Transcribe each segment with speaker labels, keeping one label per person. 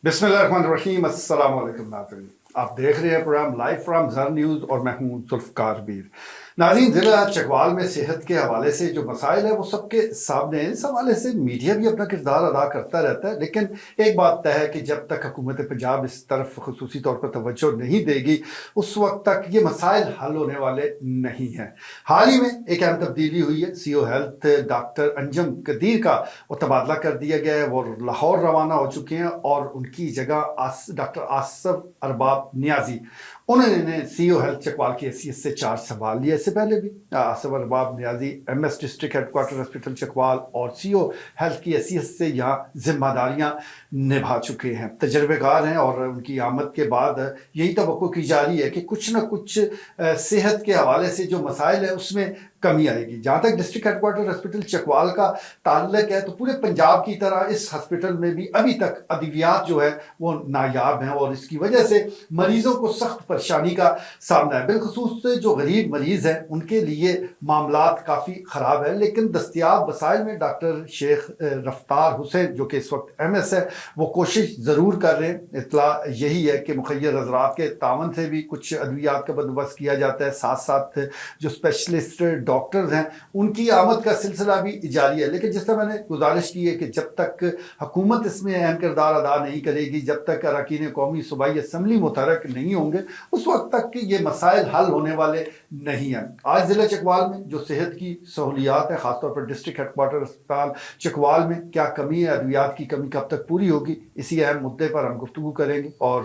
Speaker 1: बिस्मिल्लाहिर्रहमानिर्रहीम, अस्सलाम वालेकुम नाज़रीन। आप देख रहे हैं प्रोग्राम लाइव फ्राम ज़र न्यूज़ और मैं हूं जुल्फ़कार बीर। नाज़रीन, ज़िला चकवाल में सेहत के हवाले से जो मसाइल है वो सबके सामने हैं। इस हवाले से मीडिया भी अपना किरदार अदा करता रहता है, लेकिन एक बात तय है कि जब तक हुकूमत पंजाब इस तरफ खुसूसी तौर पर तवज्जो नहीं देगी उस वक्त तक ये मसाइल हल होने वाले नहीं हैं। हाल ही में एक अहम तब्दीली हुई है। CO health doctor Anjum Qadeer का वो तबादला कर दिया गया है। वो लाहौर रवाना हो चुके हैं और उनकी जगह डॉक्टर आसफ अरबाब नियाजी, उन्होंने CO हेल्थ चकवाल की हैसियत से चार्ज संभाल लिया। इससे पहले भी Asif Arbab Niazi MS district headquarter hospital Chakwal और CO हेल्थ की हैसियत से यहाँ जिम्मेदारियाँ निभा चुके हैं, तजर्बेकार हैं और उनकी आमद के बाद यही तवक्को की जा रही है कि कुछ ना कुछ सेहत के हवाले से जो मसाइल है उसमें कमी आएगी। जहाँ तक डिस्ट्रिक्ट हेडक्वार्टर हॉस्पिटल चकवाल का ताल्लुक है तो पूरे पंजाब की तरह इस हॉस्पिटल में भी अभी तक अद्वियात जो है वो नायाब हैं और इसकी वजह से मरीजों को सख्त परेशानी का सामना है। बिलखसूस जो गरीब मरीज हैं उनके लिए मामलात काफ़ी ख़राब है, लेकिन दस्तियाब वसाइल में डॉक्टर शेख रफ्तार हुसैन जो कि इस वक्त MS है वो कोशिश ज़रूर कर रहे हैं। इतला यही है कि मुखैर हज़रात के तावन से भी कुछ अद्वियात का बंदोबस्त किया जाता है, साथ साथ जो स्पेशलिस्ट डॉक्टर्स हैं उनकी आमद का सिलसिला भी जारी है। लेकिन जिस तरह मैंने गुजारिश की है कि जब तक हुकूमत इसमें अहम किरदार अदा नहीं करेगी, जब तक अरकान कौमी सूबाई असम्बली मुतहरक नहीं होंगे, उस वक्त तक कि ये मसाइल हल होने वाले नहीं हैं। आज ज़िला चकवाल में जो सेहत की सहूलियात है, ख़ासतौर पर डिस्ट्रिक्ट हेडक्वार्टर अस्पताल चकवाल में क्या कमी है, अद्वियात की कमी कब तक पूरी होगी, इसी अहम मुद्दे पर हम गुफ्तगू करेंगे। और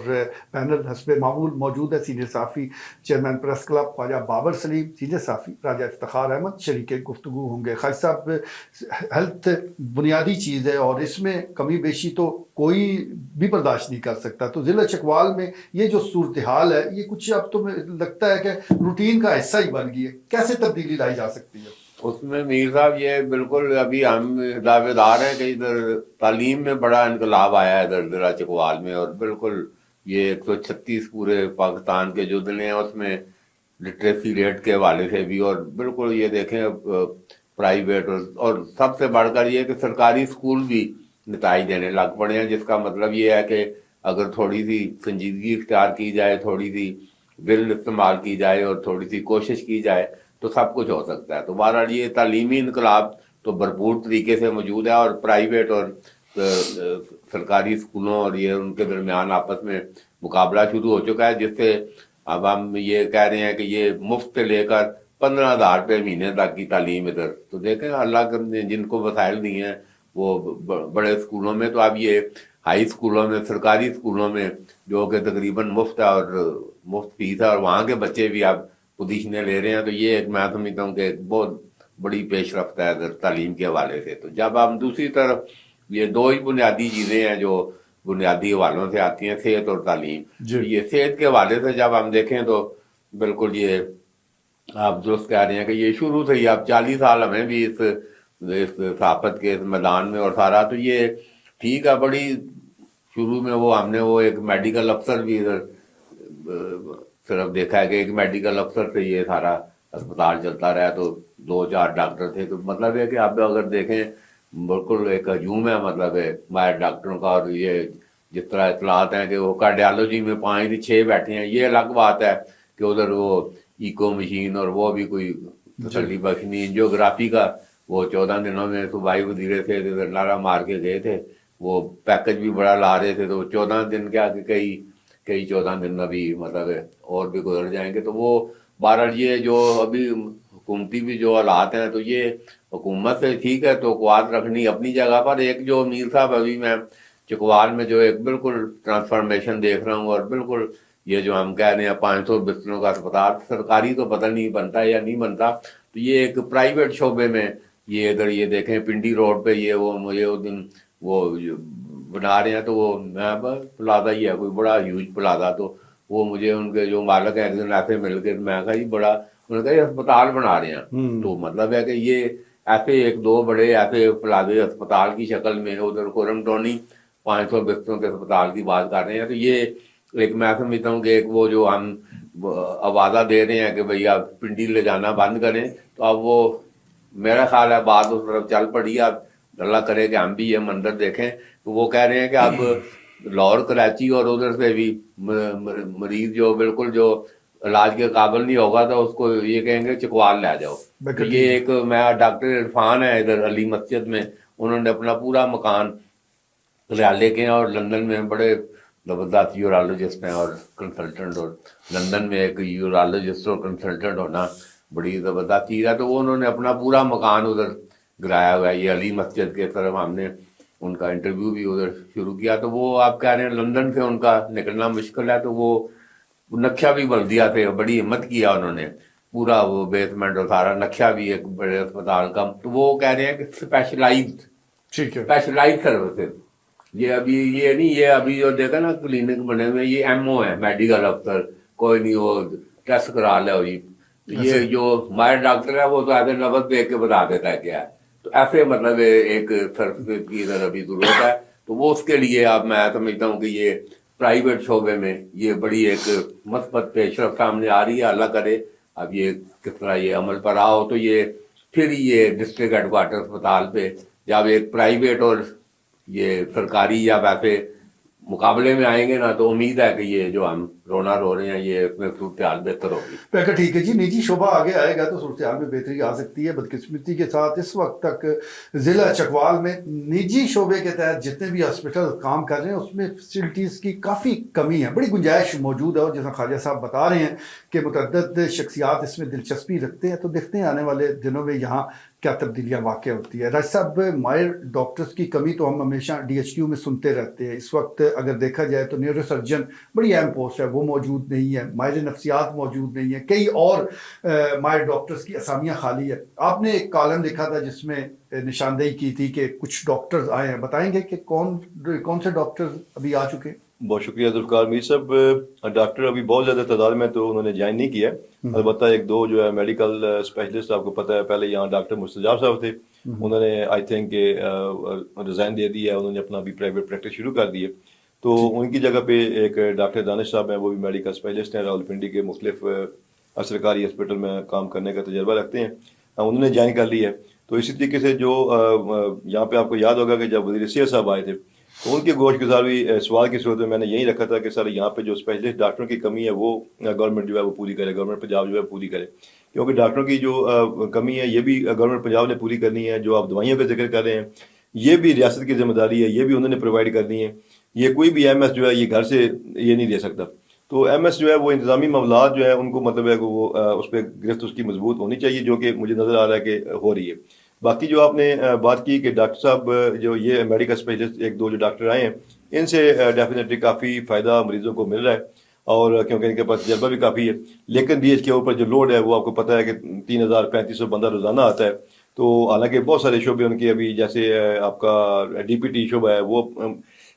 Speaker 1: पैनल हस्बे मामूल मौजूद है सीनियर साफ़ी chairman press club Khawaja Babar Saleem, senior साफ़ी राजा इफ्तिखार अहमद शरीके गुफ्तगू होंगे। खाज साहब, हेल्थ बुनियादी चीज़ है और इसमें कमी बेशी तो कोई भी बर्दाश्त नहीं कर सकता, तो ज़िला चकवाल में ये जो सूरत हाल है ये कुछ अब तो लगता है कि रूटीन का हिस्सा ही बन गई है। कैसे तब्दीली लाई जा सकती है
Speaker 2: उसमें? मीर साहब, ये बिल्कुल अभी हम दावेदार हैं कि इधर तालीम में बड़ा इनकलाब आया है इधर ज़िला चकवाल में, और बिल्कुल ये 136 पूरे पाकिस्तान के जो ज़िले हैं उसमें लिटरेसी रेट के हवाले से भी, और बिल्कुल ये देखें प्राइवेट और सबसे बढ़कर ये कि सरकारी स्कूल भी नताइज देने लग पड़े हैं, जिसका मतलब ये है कि अगर थोड़ी सी संजीदगी इख्तियार की जाए, थोड़ी सी विल इस्तेमाल की जाए और थोड़ी सी कोशिश की जाए तो सब कुछ हो सकता है। तो बहरहाल ये तालीमी इनकलाब तो भरपूर तरीके से मौजूद है, और प्राइवेट और सरकारी स्कूलों और ये उनके दरमियान आपस में मुकाबला शुरू हो चुका है, जिससे अब हम ये कह रहे हैं कि ये मुफ्त से लेकर 15,000 रुपये महीने तक की तालीम इधर। तो देखें, अल्लाह ने जिनको वसाइल दिए हैं वो बड़े स्कूलों में, तो अब ये हाई स्कूलों में, सरकारी स्कूलों में जो कि तकरीबन मुफ्त है और मुफ्त फीस है, और वहाँ के बच्चे भी अब पोजीशनें ले रहे हैं। तो ये एक मैं समझता हूँ कि एक बहुत बड़ी पेशरफ्त है इधर तालीम के हवाले से। तो जब हम दूसरी तरफ ये दो ही बुनियादी चीज़ें हैं जो बुनियादी हवालों से आती हैं, सेहत और तालीम। तो ये सेहत के हवाले से जब हम देखें तो बिल्कुल ये आप दुरुस्त कह रहे हैं कि ये शुरू से ही अब 40 साल हमें भी इस सहाफत के इस मैदान में और सारा, तो ये ठीक है। बड़ी शुरू में वो हमने वो एक मेडिकल अफसर भी इधर सिर्फ देखा है कि एक मेडिकल अफसर से ये सारा अस्पताल चलता रहा, तो 2-4 डॉक्टर थे। तो मतलब है कि आप अगर देखें बिल्कुल एक हजूम है, मतलब है माहिर डॉक्टरों का। और ये जिस तरह इतलात हैं कि वो कार्डियोलॉजी में 5 से 6 बैठे हैं, ये अलग बात है कि उधर वो इको मशीन और वो भी कोई तसल्ली बख्श नहीं। एंजियोग्राफी का वो 14 दिनों में सूबाई वजीरे से इधर नारा मार के गए थे, वो पैकेज भी बड़ा ला रहे थे। तो 14 दिन के आगे कई 14 दिन अभी मतलब है और भी गुजर जाएंगे। तो वो बहरहाल ये जो अभी हुकूमती भी जो हालात हैं, तो ये हुकूमत से ठीक है तो कुआत रखनी अपनी जगह पर। एक जो मीर साहब, अभी मैं चकवाल में जो एक बिल्कुल ट्रांसफॉर्मेशन देख रहा हूँ, और बिल्कुल ये जो हम कह रहे हैं 500 बिस्तरों का अस्पताल, सरकारी तो पता नहीं बनता या नहीं बनता, तो ये एक प्राइवेट शोबे में ये इधर ये देखें पिंडी रोड पे ये वो मुझे उस दिन वो बना रहे हैं। तो वो मैं प्लाजा ही है, कोई बड़ा ह्यूज प्लाजा। तो वो मुझे उनके जो मालिक हैं एक दिन ऐसे मिल के, मैं कहा जी बड़ा, उन्होंने कहा ये अस्पताल बना रहे हैं। तो मतलब है कि ये ऐसे 1-2 बड़े ऐसे प्लाजे अस्पताल की शक्ल में उधर कोरमटोनी 500 बिस्तरों के अस्पताल की बात कर रहे हैं। तो ये एक मैं समझता हूँ कि एक वो जो हम आवाज़ा दे रहे हैं कि भैया पिंडी ले जाना बंद करें, तो अब वो मेरा ख्याल है बात उस तरफ चल पड़ी। अब अल्लाह करे कि हम भी ये मंजर देखें। तो वो कह रहे हैं कि अब लाहौर कराची और उधर से भी मरीज जो बिल्कुल जो इलाज के काबिल नहीं होगा तो उसको ये कहेंगे चकवाल ले जाओ। तो ये एक मैं डॉक्टर इरफान है इधर अली मस्जिद में, उन्होंने अपना पूरा मकान किराए के हैं और लंदन में बड़े जबरदस्त यूरोलॉजिस्ट हैं और कंसल्टेंट, और लंदन में एक यूरोलॉजिस्ट और कंसल्टेंट होना बड़ी ज़बरदस्त चीज़ है। तो वो उन्होंने अपना पूरा मकान उधर गिराया हुआ है। ये अली मस्जिद के तरफ हमने उनका इंटरव्यू भी उधर शुरू किया। तो वो आप कह रहे हैं लंदन से उनका निकलना मुश्किल है, तो वो नक्शा भी बन दिया थे, बड़ी हिम्मत किया उन्होंने, पूरा वो बेसमेंट और सारा नक्शा भी एक बड़े अस्पताल का। तो वो कह रहे हैं कि स्पेशलाइज्ड सर्विसेज, ये अभी ये नहीं, ये अभी जो देखा ना क्लिनिक बने हुए, ये एमओ है, मेडिकल अफसर, कोई नहीं वो टेस्ट करा ले जी। ये जो हमारे डॉक्टर है वो तो ऐसे नबज देख के बता देता है क्या है। तो ऐसे मतलब एक सर्विस की इधर अभी जरूरत है। तो वो उसके लिए अब मैं समझता हूँ कि ये प्राइवेट शोबे में ये बड़ी एक मस्बत पेशरफ सामने आ रही है। अल्लाह करे अब ये किस तरह ये अमल पर आ हो, तो ये फिर ये डिस्ट्रिक्ट हेडक्वार्टर अस्पताल पे जब एक प्राइवेट और ये सरकारी या वैसे मुकाबले में आएंगे ना, तो उम्मीद है कि ये जो हम रोना रो रहे हैं ये इसमें सूरत हाल बेहतर होगी।
Speaker 1: बिल्कुल ठीक है जी, निजी शोबा आगे आएगा तो सूरत हाल में बेहतरी आ सकती है। बदकिस्मती के साथ इस वक्त तक ज़िला चकवाल में निजी शोबे के तहत जितने भी हॉस्पिटल काम कर रहे हैं उसमें फैसिलिटीज़ की काफ़ी कमी है, बड़ी गुंजाइश मौजूद है। और जैसा ख्वाजा साहब बता रहे हैं कि मुतअद्दिद शख्सियात इसमें दिलचस्पी रखते हैं, तो देखते हैं आने वाले दिनों में यहाँ क्या तब्दीलियाँ वाक़ होती है। राज साहब, माहिर डॉक्टर्स की कमी तो हम हमेशा DHQ में सुनते रहते हैं। इस वक्त अगर देखा जाए तो न्यूरो सर्जन बड़ी अहम पोस्ट है, वो मौजूद नहीं है, माहिर नफ्सियात मौजूद नहीं है, कई और माहिर डॉक्टर्स की असामियाँ खाली है। आपने एक कॉलम लिखा था जिसमें निशानदेही की थी कि कुछ डॉक्टर्स आए हैं, बताएंगे कि कौन से डॉक्टर्स अभी आ चुके हैं?
Speaker 3: बहुत शुक्रिया जुल्फ़िकार मीर साहब। डॉक्टर अभी बहुत ज़्यादा तादाद में तो उन्होंने ज्वाइन नहीं किया है, अलबत्ता एक दो जो है मेडिकल स्पेशलिस्ट, आपको पता है पहले यहाँ डॉक्टर मुस्तजाब साहब थे, उन्होंने आई थिंक रिज़ाइन दे दिया है, उन्होंने अपना भी प्राइवेट प्रैक्टिस शुरू कर दी है। तो उनकी जगह पे एक डॉक्टर दानिश साहब हैं, वो भी मेडिकल स्पेशलिस्ट हैं, रावलपिंडी के मुख्तलिफ सरकारी हॉस्पिटल में काम करने का तजर्बा रखते हैं, उन्होंने ज्वाइन कर लिया है। तो इसी तरीके से जो यहाँ पे आपको याद होगा कि जब वज़ीर सेहत साहब आए थे तो उनके गोश गुजार भी सवाल की सूरत में मैंने यही रखा था कि सर यहाँ पे जो स्पेशलिस्ट डॉक्टरों की कमी है वो गवर्नमेंट जो है वो पूरी करे, गवर्नमेंट पंजाब जो है पूरी करे, क्योंकि डॉक्टरों की जो कमी है ये भी गवर्नमेंट पंजाब ने पूरी करनी है। जो आप दवाइयों का जिक्र कर रहे हैं ये भी रियासत की जिम्मेदारी है, ये भी उन्होंने प्रोवाइड करनी है। ये कोई भी MS जो है ये घर से ये नहीं दे सकता। तो MS जो है वो इंतजामी मामलात जो है उनको मतलब है कि वो उस पर गिरफ्त उसकी मजबूत होनी चाहिए, जो कि मुझे नज़र आ रहा है कि हो रही है। बाकी जो आपने बात की कि डॉक्टर साहब जो ये मेडिकल स्पेशलिस्ट एक दो जो डॉक्टर आए हैं इनसे डेफिनेटली काफ़ी फ़ायदा मरीज़ों को मिल रहा है, और क्योंकि इनके पास तजर्बा भी काफ़ी है। लेकिन DH के ऊपर जो लोड है वो आपको पता है कि 3000-3500 बंदा रोज़ाना आता है। तो हालांकि बहुत सारे शोबे उनके अभी जैसे आपका DPT शोबा है वो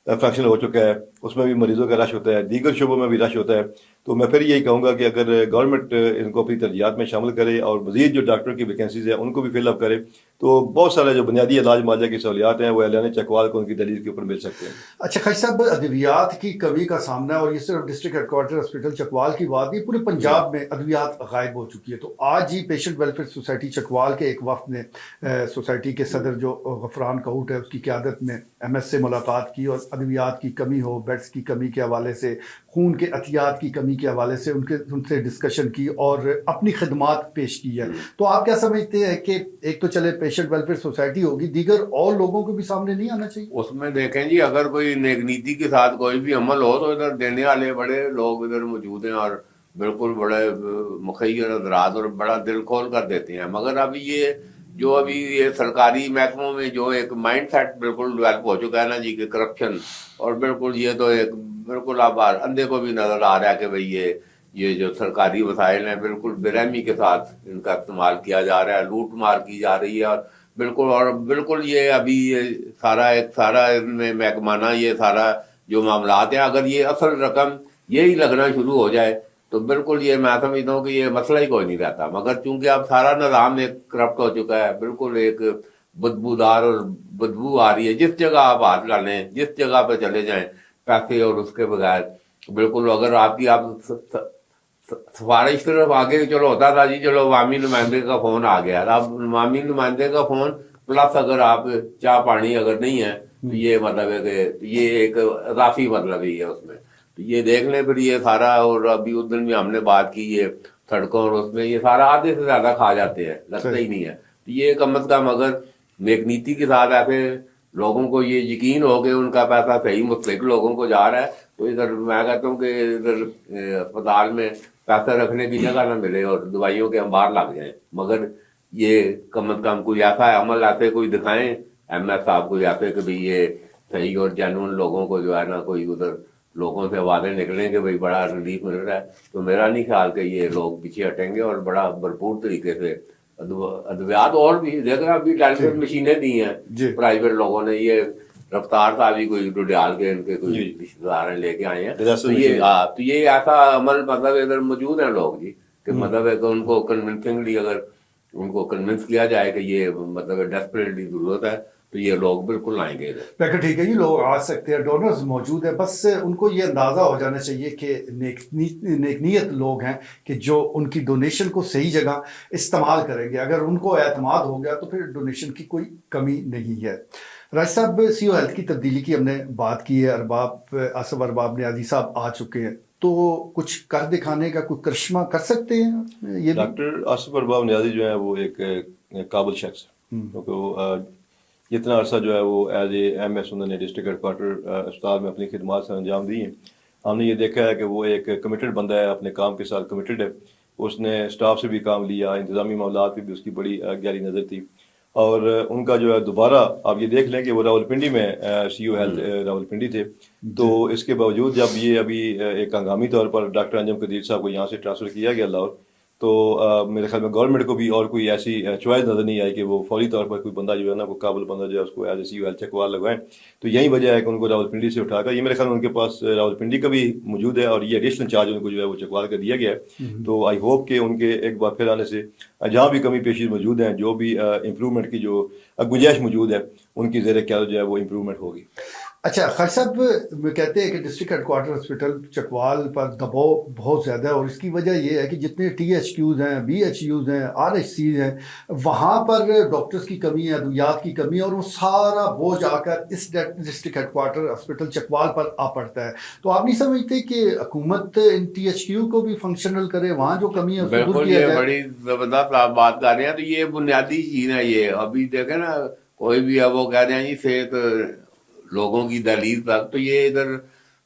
Speaker 3: फंक्शनल हो चुका है, उसमें भी मरीजों का रश होता है, दीगर शोबों में भी रश होता है। तो मैं फिर यही कहूँगा कि अगर गवर्नमेंट इनको अपनी तरजीहात में शामिल करे और मज़ीद जो डॉक्टरों की वैकेंसीज है उनको भी फिलअप करे तो बहुत सारे जो बुनियादी इलाज मुआवजा की सहूलियात हैं वो एलान चकवाल को उनकी दलील के ऊपर मिल सकते हैं।
Speaker 1: अच्छा खाई साहब, अद्वियात की कमी का सामना, और ये सिर्फ डिस्ट्रिक्ट हेडक्वार्टर हॉस्पिटल चकवाल की बात नहीं, पूरे पंजाब में अद्वियात गायब हो चुकी है। तो आज ही पेशेंट वेलफेयर सोसाइटी चकवाल के एक वफ्द ने सोसाइटी के सदर जो गफरान कहूट है उसकी क़यादत में MS से मुलाकात की और अद्वियात की कमी हो, बेड्स की कमी के हवाले से, खून के अतियात की कमी के हवाले से उनसे डिस्कशन की और अपनी खिदमात पेश की है। तो आप क्या समझते हैं कि एक तो चले पेशेंट वेलफेयर सोसाइटी होगी, दीगर और लोगों को भी सामने नहीं आना चाहिए?
Speaker 2: उसमें देखें जी, अगर कोई नेक नीति के साथ कोई भी अमल हो तो इधर देने वाले बड़े लोग इधर मौजूद हैं और बिल्कुल बड़े मुखैर हज़रात और बड़ा दिल खोल कर देते हैं। मगर अभी ये सरकारी महकमों में जो एक माइंड सेट बिल्कुल डेवलप हो चुका है ना जी कि करप्शन, और बिल्कुल ये तो एक बिल्कुल अब अंधे को भी नजर आ रहा है कि भाई ये जो सरकारी वसाइल हैं बिल्कुल बेरहमी के साथ इनका इस्तेमाल किया जा रहा है, लूट मार की जा रही है। और बिल्कुल ये अभी ये सारा इनमें महकमाना ये सारा जो मामलात हैं, अगर ये असल रकम यही लगना शुरू हो जाए तो बिल्कुल ये मैं समझता हूँ कि ये मसला ही कोई नहीं रहता। मगर चूंकि अब सारा निज़ाम एक करप्ट हो चुका है, बिल्कुल एक बदबूदार और बदबू आ रही है। जिस जगह आप हाथ डालें, जिस जगह पे चले जाएं पैसे और उसके बगैर, बिल्कुल अगर आप सिफारिश सिर्फ आगे चलो होता था जी, चलो अवामी नुमाइंदे का फ़ोन आ गया, अब अवामी नुमाइंदे का फ़ोन प्लस अगर आप चाय पानी अगर नहीं है تو یہ مطلب ہے کہ یہ ایک اضافی مطلب ہی ہے اس میں. تو یہ دیکھ لیں پھر یہ سارا. اور ابھی اس دن بھی ہم نے بات کی یہ سڑکوں اور اس میں یہ سارا آدھے سے زیادہ کھا جاتے ہیں, لگتا ہی نہیں ہے. تو یہ کم از کم اگر نیک نیتی کے ساتھ ایسے لوگوں کو یہ یقین ہو کہ ان کا پیسہ صحیح مستحق لوگوں کو جا رہا ہے, تو ادھر میں کہتا ہوں کہ ادھر اسپتال میں پیسہ رکھنے کی جگہ نہ ملے اور دوائیوں کے انبار لگ جائیں. مگر یہ کم از کم کوئی ایسا عمل ایسے کوئی دکھائیں ایم ایس صاحب کو ایسے کہ بھائی یہ صحیح اور جینون لوگوں کو جو ہے نا کوئی ادھر لوگوں سے آوازیں نکلیں کہ بھائی بڑا ریلیف مل رہا ہے. تو میرا نہیں خیال کہ یہ لوگ پیچھے ہٹیں گے اور بڑا بھرپور طریقے سے ادویات اور بھی دیکھ رہے ابھی ڈائلسس مشینیں دی ہیں پرائیویٹ لوگوں نے. یہ رفتار صاحب ہی کوئی ڈال کے ان کے کوئی رشتے دار لے کے آئے ہیں. تو یہ ایسا عمل مطلب ادھر موجود ہیں لوگ جی کہ مطلب ہے کہ ان کو کنونسنگلی اگر ان کو کنونس کیا جائے کہ یہ مطلب ڈیسپریٹلی ضرورت ہے تو یہ لوگ بالکل آئیں گے.
Speaker 1: لیکن ٹھیک ہے جی, لوگ آ سکتے ہیں, ڈونرز موجود ہیں, بس ان کو یہ اندازہ ہو جانا چاہیے کہ نیک نیت لوگ ہیں کہ جو ان کی ڈونیشن کو صحیح جگہ استعمال کریں گے. اگر ان کو اعتماد ہو گیا تو پھر ڈونیشن کی کوئی کمی نہیں ہے. راج صاحب, سی او ہیلتھ کی تبدیلی کی ہم نے بات کی ہے, آصف ارباب نیازی صاحب آ چکے ہیں, تو کچھ کر دکھانے کا کوئی کرشمہ کر سکتے ہیں یہ؟
Speaker 3: ڈاکٹر آصف ارباب نیازی جو ہے وہ ایک قابل شخص ہے, کیونکہ وہ اتنا عرصہ جو ہے وہ ایز اے ایم ایس انہوں نے ڈسٹرکٹ ہیڈ کوارٹر اسپتال میں اپنی خدمات سے انجام دی ہیں. ہم نے یہ دیکھا ہے کہ وہ ایک کمیٹڈ بندہ ہے, اپنے کام کے ساتھ کمیٹڈ ہے. اس نے اسٹاف سے بھی کام لیا, انتظامی معاملات پہ بھی اس کی بڑی گہری نظر تھی. اور ان کا جو ہے دوبارہ آپ یہ دیکھ لیں کہ وہ راولپنڈی میں سی او ہیلتھ راولپنڈی تھے, تو اس کے باوجود جب یہ ابھی ایک ہنگامی طور پر ڈاکٹر انجم قدیر صاحب کو یہاں سے ٹرانسفر کیا گیا لاہور, تو میرے خیال میں گورنمنٹ کو بھی اور کوئی ایسی چوائس نظر نہیں آئی کہ وہ فوری طور پر کوئی بندہ جو ہے نا وہ قابل بندہ جو ہے اس کو as A C O health Chakwal لگوائیں. تو یہی وجہ ہے کہ ان کو راولپنڈی سے اٹھا کر, یہ میرے خیال میں ان کے پاس راولپنڈی کا بھی موجود ہے اور یہ ایڈیشنل چارج ان کو جو ہے وہ چکوال کا دیا گیا ہے. تو آئی ہوپ کہ ان کے ایک بار پھر آنے سے جہاں بھی کمی پیشی موجود ہیں, جو بھی امپرومنٹ کی جو گنجائش موجود ہے, ان کی زیر قیادت جو ہے وہ امپرومنٹ ہوگی.
Speaker 1: اچھا, خالد صاحب کہتے ہیں کہ district head quarter hospital Chakwal پر دباؤ بہت زیادہ ہے, اور اس کی وجہ یہ ہے کہ جتنے ٹی ایچ کیوز ہیں, بی ایچ یوز ہیں, آر ایچ سیز ہیں, وہاں پر ڈاکٹرز کی کمی ہے, ادویات کی کمی ہے, اور وہ سارا بوجھ آ کر اس district head quarter hospital Chakwal پر آ پڑتا ہے. تو آپ نہیں سمجھتے کہ حکومت ان ٹی ایچ کیو کو بھی فنکشنل کرے, وہاں جو کمی ہے اس کو دور
Speaker 2: بالکل,
Speaker 1: کیا
Speaker 2: یہ
Speaker 1: جائے؟
Speaker 2: بڑی زبردست آپ بات کر رہے ہیں. تو یہ بنیادی چیز ہے. یہ ابھی دیکھیں نا, کوئی بھی ہے وہ کہہ رہے ہیں جی صحت لوگوں کی دہلیز تک, تو یہ ادھر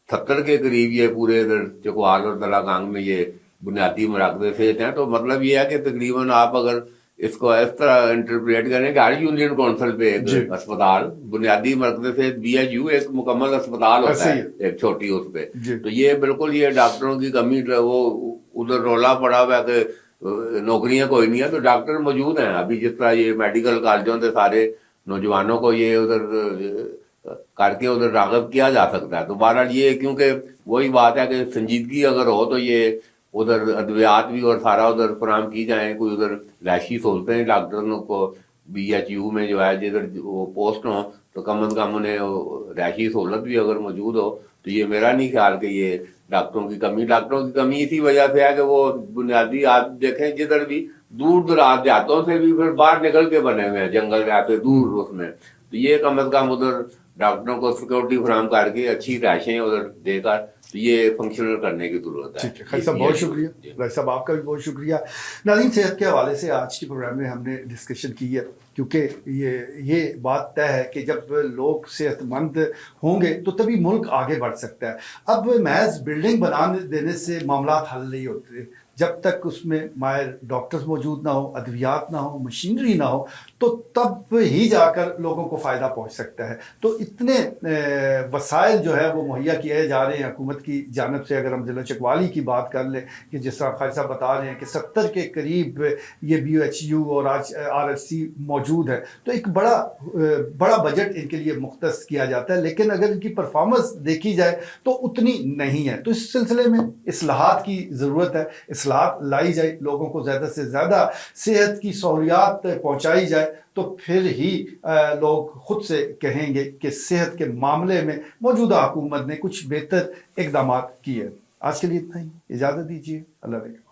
Speaker 2: 70 کے قریب یہ پورے ادھر چکوال اور دلا گانگ میں یہ بنیادی مراکز صحت ہیں. تو مطلب یہ ہے کہ تقریباً آپ اگر اس کو اس طرح انٹرپریٹ کریں کہ ہر یونین کونسل پہ ایک اسپتال بنیادی مرکز صحت بی ایچ یو ایک مکمل اسپتال ہوتا ہے ایک چھوٹی اس پہ. تو یہ بالکل یہ ڈاکٹروں کی کمی, وہ ادھر رولا پڑا ہوا ہے کہ نوکریاں کوئی نہیں ہے. تو ڈاکٹر موجود ہیں ابھی, جس طرح یہ میڈیکل کالجوں سے سارے نوجوانوں کو یہ ادھر کر کے ادھر راغب کیا جا سکتا ہے. تو بہرحال یہ کیونکہ وہی بات ہے کہ سنجیدگی اگر ہو تو یہ ادھر ادویات بھی اور سارا ادھر فراہم کی جائیں, کوئی ادھر رہائشی سہولتیں ڈاکٹروں کو بی ایچ یو میں جو ہے جدھر وہ پوسٹ ہوں تو کم از کم انہیں رہائشی سہولت بھی اگر موجود ہو. تو یہ میرا نہیں خیال کہ یہ ڈاکٹروں کی کمی اسی وجہ سے ہے کہ وہ بنیادی آپ دیکھیں جدھر بھی دور دراز دیہاتوں سے بھی پھر باہر نکل کے بنے ہوئے ہیں, جنگل جاتے دور اس میں. تو یہ کم از کم ادھر ڈاکٹروں کو سیکورٹی فراہم کر کے اچھی رہائشیں ادھر دے کر تو یہ فنکشنل کرنے کی ضرورت ہے.
Speaker 1: خالد صاحب بہت شکریہ. راج صاحب آپ کا بھی بہت شکریہ. ناظرین, صحت کے حوالے سے آج کے پروگرام میں ہم نے ڈسکشن کی ہے, کیونکہ یہ بات طے ہے کہ جب لوگ صحت مند ہوں گے تو تبھی ملک آگے بڑھ سکتا ہے. اب محض بلڈنگ بنا دینے سے معاملات حل نہیں ہوتے. جب تک اس میں ماہر ڈاکٹرز موجود نہ ہو, ادویات نہ ہو, مشینری نہ ہو, تو تب ہی جا کر لوگوں کو فائدہ پہنچ سکتا ہے. تو اتنے وسائل جو ہے وہ مہیا کیے جا رہے ہیں حکومت کی جانب سے. اگر ہم ضلع چکوالی کی بات کر لیں کہ جس طرح خالد صاحب بتا رہے ہیں کہ 70 کے قریب یہ بی ایچ یو اور آر ایچ سی موجود ہے, تو ایک بڑا بجٹ ان کے لیے مختص کیا جاتا ہے, لیکن اگر ان کی پرفارمنس دیکھی جائے تو اتنی نہیں ہے. تو اس سلسلے میں اصلاحات کی ضرورت ہے, اصلاحات لائی جائے, لوگوں کو زیادہ سے زیادہ صحت کی سہولیات پہنچائی جائے, تو پھر ہی لوگ خود سے کہیں گے کہ صحت کے معاملے میں موجودہ حکومت نے کچھ بہتر اقدامات کیے. آج کے لیے اتنا ہی, اجازت دیجیے. اللہ حافظ.